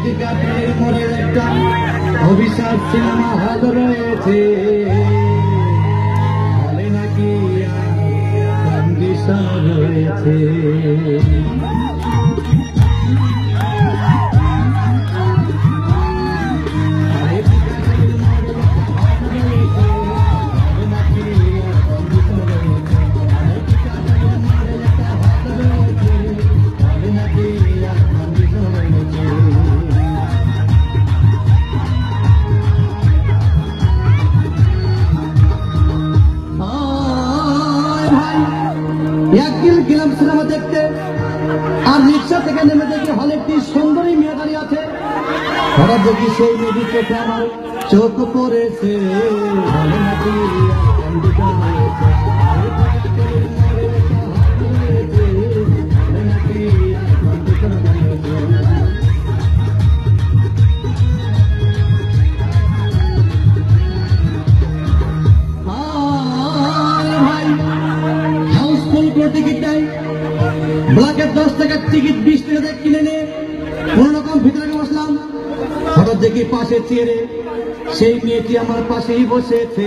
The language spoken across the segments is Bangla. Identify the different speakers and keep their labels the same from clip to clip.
Speaker 1: টিকাটির মোড়ে একটা অভিশাপ সিনেমা হল রয়েছে, হলে নাকি কন্ডিশন রয়েছে। একদিন গেলাম সিনেমা দেখতে, আর রিক্সা থেকে নেমে দেখি হলে একটি সুন্দরী মেয়ে দাঁড়িয়ে আছে। হঠাৎ দেখি সেই মেয়েটির চোখে আমার চোখ পড়েছে, হলে নাকি টিকিট নাই, ব্ল্যাকের 10 টাকার টিকিট 20 টাকা কিনে নিয়ে কোন রকম ভিতরে বসলাম। হঠাৎ দেখি পাশে চেয়ারে সেই মেয়েটি আমার পাশেই বসেছে।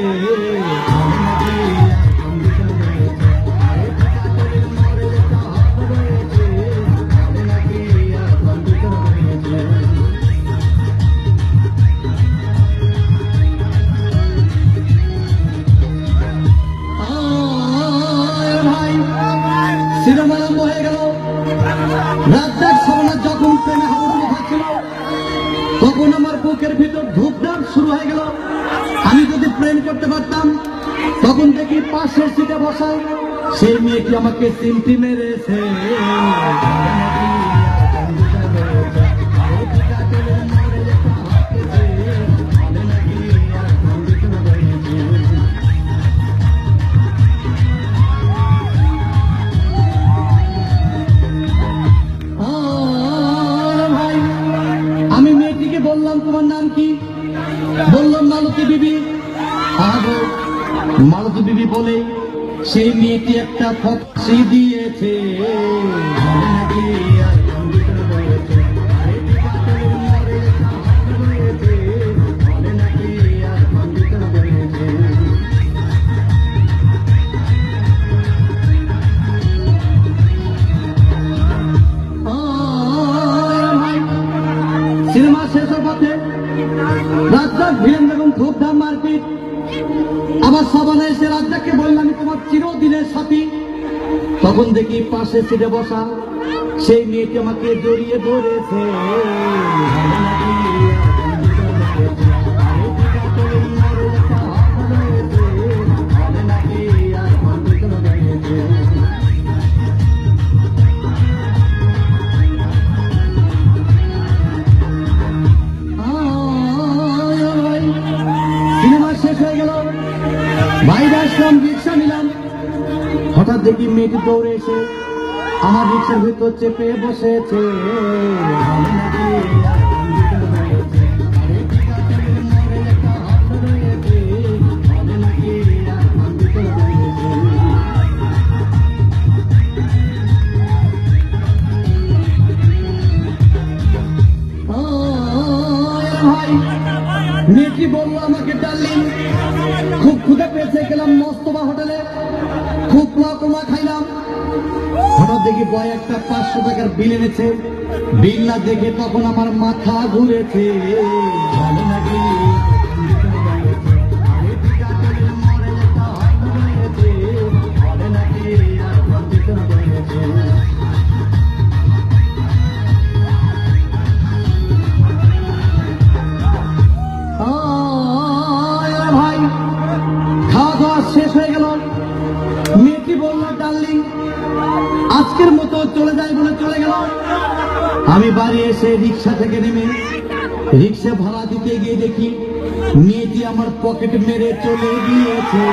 Speaker 1: সিনেমা আরম্ভ হয়ে গেল। রাত 1:00 যখন ট্রেনে হাবুডুবু খাচ্ছিল, তখন আমার বুকের ভিতর ধূপধাপ শুরু হয়ে গেল। আমি যদি প্লেন করতে পারতাম, তখন দেখি পাশের সিটে বসা সেই মেয়েটি আমাকে সিমটি মেরেছে। বললাম তোমার নাম কি? বললাম মালতী বিবি। মালতী বিবি বলে সেই মেয়েটি একটা ফক্সি দিয়েছে। সিনেমা শেষের পথে রাজ্জাক ভিলেন বেগম ধূপধাম মারপিট। আবার সাবানা এসে রাজ্জাককে বললাম আমি তোমার চিরদিনের সাথী। তখন দেখি পাশে সিটে বসা সেই মেয়েটি আমাকে জড়িয়ে ধরেছে। বাইরে আসলাম, রিক্সা নিলাম। হঠাৎ দেখি মেয়েটি দৌড়ে এসে আমার রিক্সার ভিতর চেপে বসেছে। মেয়েটি বললো আমাকে ডার্লিং, খুব ক্ষুধা পেয়েছে, গেলাম মস্তবা হোটেলে, খুব পোয়া খাইলাম। হঠাৎ দেখি বয় একটা 500 টাকার বিল এনেছে। বিল না দেখে তখন আমার মাথা ঘুরেছে। ভালো নাকি শেষ হয়ে গেল। মেয়েটি বলল ডার্লিং আজকের মতো চলে যায় বলে চলে গেল। আমি বাড়ি এসে রিক্সা থেকে নেমে রিক্সা ভাড়া দিতে গিয়ে দেখি মেয়েটি আমার পকেট মেরে চলে গিয়েছে।